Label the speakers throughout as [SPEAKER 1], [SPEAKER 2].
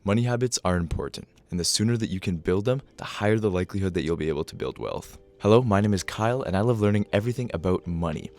[SPEAKER 1] Money habits are important, and the sooner that you can build them, the higher the likelihood that you'll be able to build wealth. Hello, my name is Kyle, and I love learning everything about money.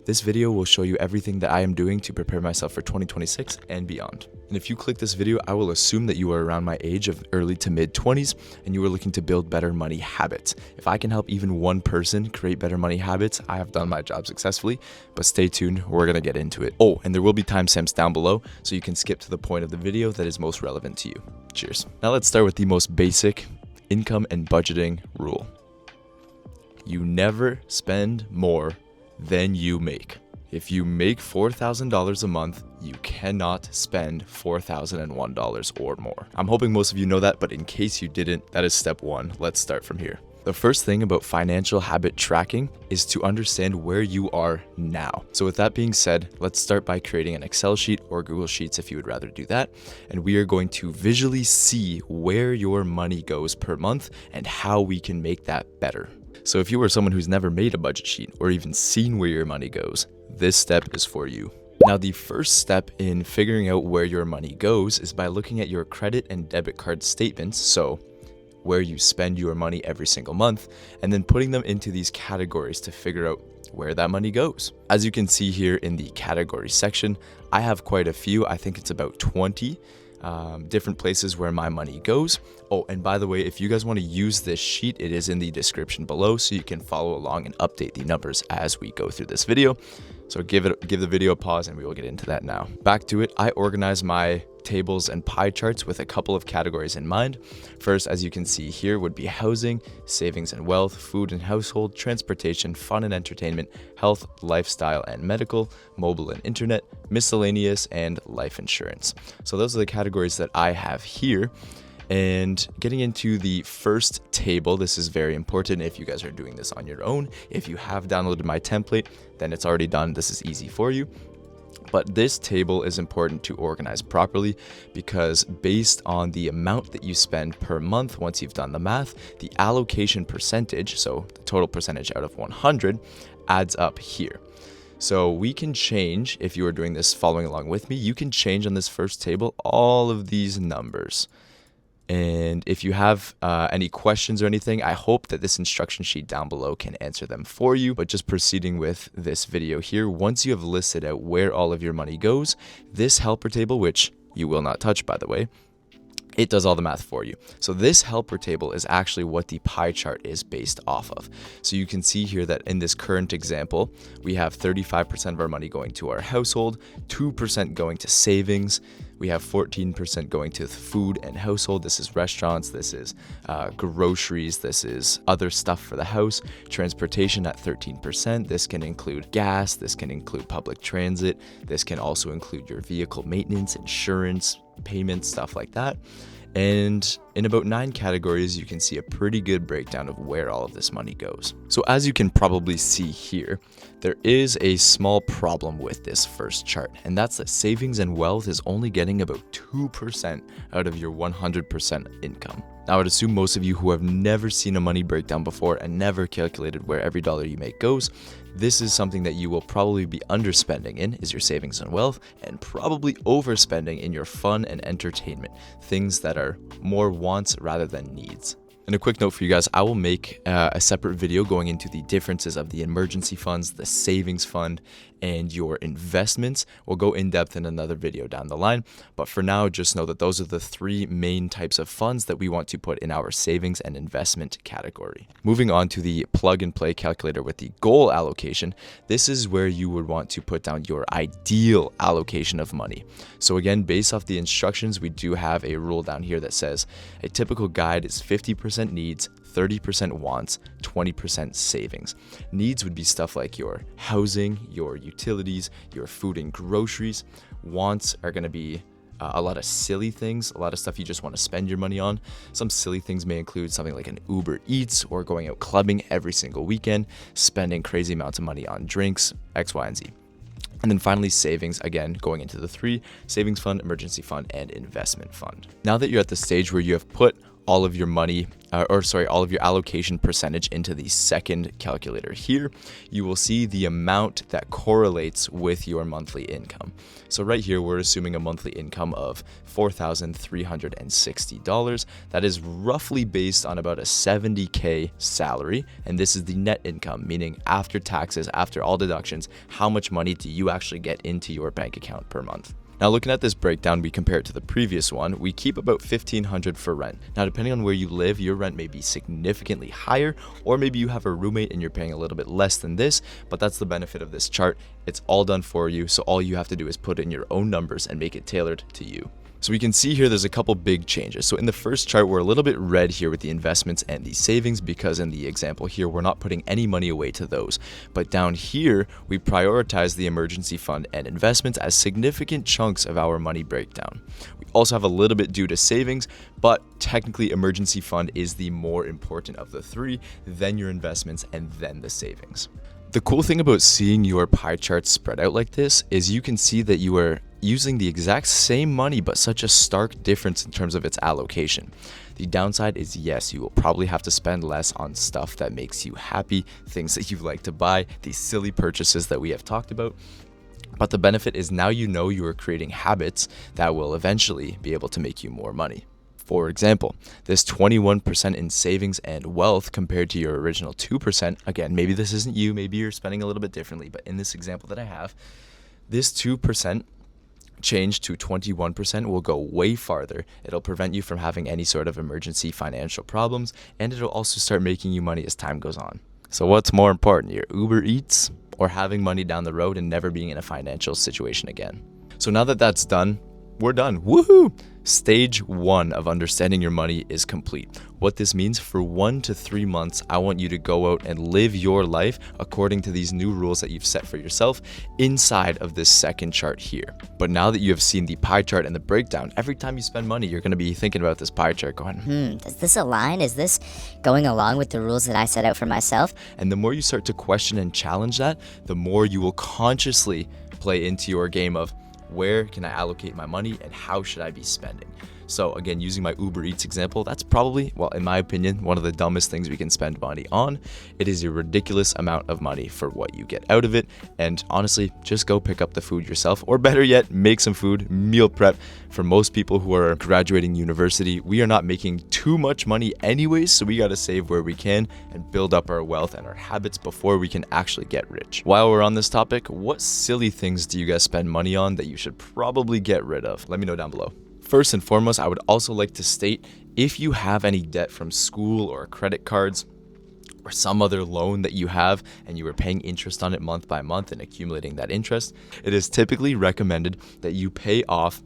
[SPEAKER 1] This video will show you everything that I am doing to prepare myself for 2026 and beyond. And if you click this video, I will assume that you are around my age of early to mid 20s and you are looking to build better money habits. If I can help even one person create better money habits, I have done my job successfully, but stay tuned, we're gonna get into it. Oh, and there will be timestamps down below so you can skip to the point of the video that is most relevant to you. Cheers. Now let's start with the most basic income and budgeting rule. You never spend more than you make. If you make $4,000 a month, you cannot spend $4,001 or more. I'm hoping most of you know that, but in case you didn't, that is step one. Let's start from here. The first thing about financial habit tracking is to understand where you are now. So with that being said, let's start by creating an Excel sheet or Google Sheets if you would rather do that. And we are going to visually see where your money goes per month and how we can make that better. So if you are someone who's never made a budget sheet or even seen where your money goes, this step is for you. Now, the first step in figuring out where your money goes is by looking at your credit and debit card statements, so where you spend your money every single month, and then putting them into these categories to figure out where that money goes. As you can see here in the category section, I have quite a few. I think it's about 20 different places where my money goes. Oh, and by the way, if you guys want to use this sheet, it is in the description below so you can follow along and update the numbers as we go through this video. So give the video a pause and we will get into that now. Back to it, I organize my tables and pie charts with a couple of categories in mind. First, as you can see here, would be housing, savings and wealth, food and household, transportation, fun and entertainment, health, lifestyle and medical, mobile and internet, miscellaneous, and life insurance. So those are the categories that I have here. And getting into the first table, this is very important if you guys are doing this on your own. If you have downloaded my template, then it's already done. This is easy for you. But this table is important to organize properly because based on the amount that you spend per month, once you've done the math, the allocation percentage, so the total percentage out of 100, adds up here. So we can change, if you are doing this following along with me, you can change on this first table all of these numbers. And if you have any questions or anything, I hope that this instruction sheet down below can answer them for you. But just proceeding with this video here, once you have listed out where all of your money goes, this helper table, which you will not touch by the way, it does all the math for you. So this helper table is actually what the pie chart is based off of. So you can see here that in this current example, we have 35% of our money going to our household, 2% going to savings, we have 14% going to food and household. This is restaurants, this is groceries, this is other stuff for the house, transportation at 13%. This can include gas, this can include public transit, this can also include your vehicle maintenance, insurance, payments, stuff like that. And in about 9 categories, you can see a pretty good breakdown of where all of this money goes. So as you can probably see here, there is a small problem with this first chart, and that's that savings and wealth is only getting about 2% out of your 100% income. Now, I would assume most of you who have never seen a money breakdown before and never calculated where every dollar you make goes, this is something that you will probably be underspending in, is your savings and wealth, and probably overspending in your fun and entertainment, things that are more wants rather than needs. And a quick note for you guys, I will make a separate video going into the differences of the emergency funds, the savings fund, and your investments. We'll go in depth in another video down the line. But for now, just know that those are the 3 main types of funds that we want to put in our savings and investment category. Moving on to the plug and play calculator with the goal allocation, this is where you would want to put down your ideal allocation of money. So again, based off the instructions, we do have a rule down here that says a typical guide is 50% needs, 30% wants, 20% savings. Needs would be stuff like your housing, your utilities, your food and groceries. Wants are going to be a lot of silly things, a lot of stuff you just want to spend your money on. Some silly things may include something like an Uber Eats or going out clubbing every single weekend, spending crazy amounts of money on drinks, X, Y, and Z. And then finally, savings, again, going into the 3, savings fund, emergency fund, and investment fund. Now that you're at the stage where you have put all of your money all of your allocation percentage into the second calculator here, you will see the amount that correlates with your monthly income. So right here, we're assuming a monthly income of $4,360. That is roughly based on about a $70K salary. And this is the net income, meaning after taxes, after all deductions, how much money do you actually get into your bank account per month? Now, looking at this breakdown, we compare it to the previous one. We keep about $1,500 for rent. Now, depending on where you live, your rent may be significantly higher, or maybe you have a roommate and you're paying a little bit less than this, but that's the benefit of this chart. It's all done for you, so all you have to do is put in your own numbers and make it tailored to you. So we can see here there's a couple big changes. So in the first chart, we're a little bit red here with the investments and the savings, because in the example here, we're not putting any money away to those. But down here, we prioritize the emergency fund and investments as significant chunks of our money breakdown. We also have a little bit due to savings, but technically emergency fund is the more important of the three, then your investments, and then the savings. The cool thing about seeing your pie chart spread out like this is you can see that you are using the exact same money, but such a stark difference in terms of its allocation. The downside is, yes, you will probably have to spend less on stuff that makes you happy, things that you like to buy, these silly purchases that we have talked about. But the benefit is now you know you are creating habits that will eventually be able to make you more money. For example, this 21% in savings and wealth compared to your original 2%, again, maybe this isn't you, maybe you're spending a little bit differently, but in this example that I have, this 2% change to 21% will go way farther. It'll prevent you from having any sort of emergency financial problems, and it'll also start making you money as time goes on. So what's more important, your Uber Eats or having money down the road and never being in a financial situation again? So now that that's done, we're done. Woohoo! Stage 1 of understanding your money is complete. What this means, for 1 to 3 months, I want you to go out and live your life according to these new rules that you've set for yourself inside of this second chart here. But now that you have seen the pie chart and the breakdown, every time you spend money, you're going to be thinking about this pie chart going,
[SPEAKER 2] does this align? Is this going along with the rules that I set out for myself?
[SPEAKER 1] And the more you start to question and challenge that, the more you will consciously play into your game of, where can I allocate my money and how should I be spending? So again, using my Uber Eats example, that's probably, well, in my opinion, one of the dumbest things we can spend money on. It is a ridiculous amount of money for what you get out of it. And honestly, just go pick up the food yourself, or better yet, make some food, meal prep. For most people who are graduating university, we are not making too much money anyways, so we got to save where we can and build up our wealth and our habits before we can actually get rich. While we're on this topic, what silly things do you guys spend money on that you should probably get rid of? Let me know down below. First and foremost, I would also like to state, if you have any debt from school or credit cards or some other loan that you have and you are paying interest on it month by month and accumulating that interest, it is typically recommended that you pay off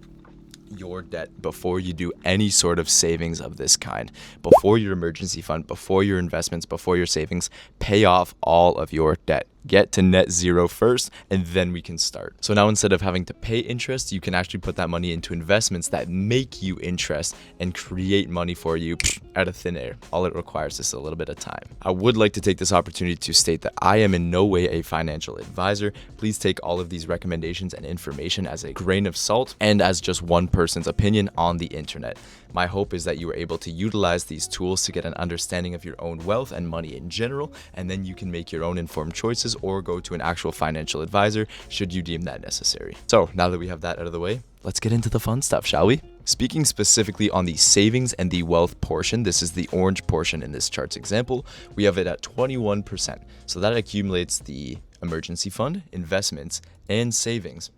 [SPEAKER 1] your debt before you do any sort of savings of this kind. Before your emergency fund, before your investments, before your savings, pay off all of your debt. Get to net zero first, and then we can start. So now instead of having to pay interest, you can actually put that money into investments that make you interest and create money for you out of thin air. All it requires is a little bit of time. I would like to take this opportunity to state that I am in no way a financial advisor. Please take all of these recommendations and information as a grain of salt and as just one person's opinion on the internet. My hope is that you are able to utilize these tools to get an understanding of your own wealth and money in general, and then you can make your own informed choices or go to an actual financial advisor should you deem that necessary. So now that we have that out of the way, let's get into the fun stuff, shall we? Speaking specifically on the savings and the wealth portion, this is the orange portion in this chart's example, we have it at 21%. So that accumulates the emergency fund, investments, and savings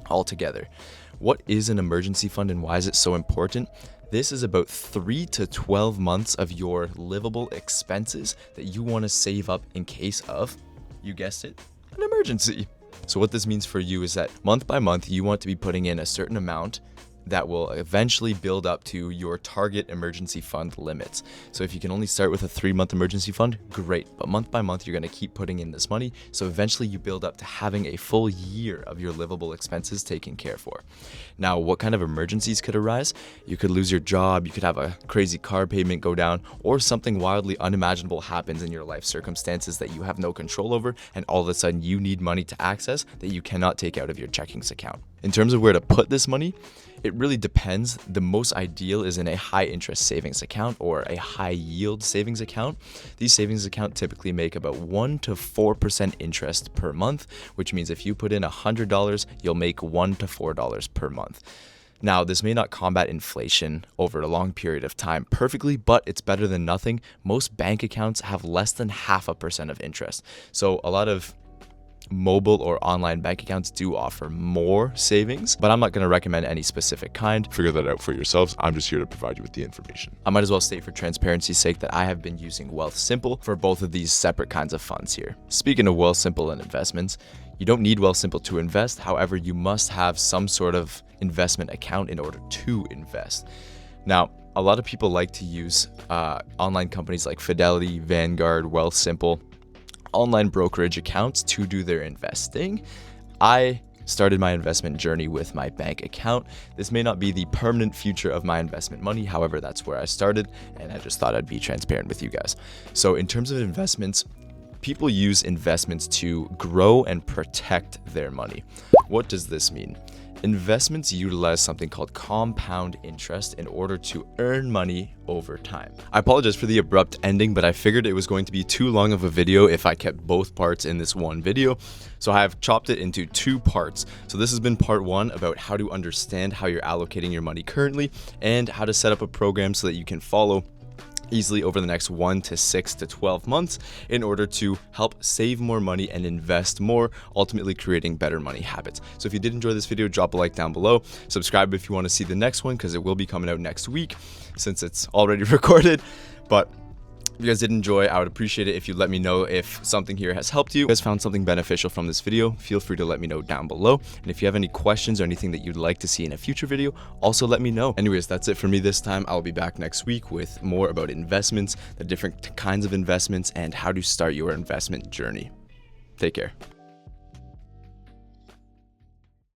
[SPEAKER 1] all together. What is an emergency fund and why is it so important? This is about 3 to 12 months of your livable expenses that you want to save up in case of, you guessed it, an emergency. So what this means for you is that month by month, you want to be putting in a certain amount that will eventually build up to your target emergency fund limits. So if you can only start with a 3-month emergency fund, great. But month by month, you're going to keep putting in this money. So eventually you build up to having a full year of your livable expenses taken care for. Now, what kind of emergencies could arise? You could lose your job, you could have a crazy car payment go down, or something wildly unimaginable happens in your life circumstances that you have no control over, and all of a sudden you need money to access that you cannot take out of your checkings account. In terms of where to put this money, it really depends. The most ideal is in a high interest savings account or a high yield savings account. These savings accounts typically make about 1 to 4% interest per month, which means if you put in $100, you'll make $1 to $4 per month. Now, this may not combat inflation over a long period of time perfectly, but it's better than nothing. Most bank accounts have less than 0.5% of interest. So a lot of mobile or online bank accounts do offer more savings, but I'm not going to recommend any specific kind.
[SPEAKER 3] Figure that out for yourselves. I'm just here to provide you with the information.
[SPEAKER 1] I might as well state for transparency's sake that I have been using Wealthsimple for both of these separate kinds of funds here. Speaking of Wealthsimple and investments, you don't need Wealthsimple to invest. However, you must have some sort of investment account in order to invest. Now, a lot of people like to use online companies like Fidelity, Vanguard, Wealthsimple, online brokerage accounts to do their investing. I started my investment journey with my bank account. This may not be the permanent future of my investment money. However, that's where I started, and I just thought I'd be transparent with you guys. So in terms of investments, people use investments to grow and protect their money. What does this mean? Investments utilize something called compound interest in order to earn money over time. I apologize for the abrupt ending, but I figured it was going to be too long of a video if I kept both parts in this one video. So I have chopped it into 2 parts. So this has been part 1 about how to understand how you're allocating your money currently and how to set up a program so that you can follow easily over the next 1 to 6 to 12 months in order to help save more money and invest more, ultimately creating better money habits. So if you did enjoy this video, drop a like down below. Subscribe if you want to see the next one, because it will be coming out next week since it's already recorded. But if you guys did enjoy, I would appreciate it if you let me know if something here has helped you. If you guys found something beneficial from this video, feel free to let me know down below. And if you have any questions or anything that you'd like to see in a future video, also let me know. Anyways, that's it for me this time. I'll be back next week with more about investments, the different kinds of investments, and how to start your investment journey. Take care.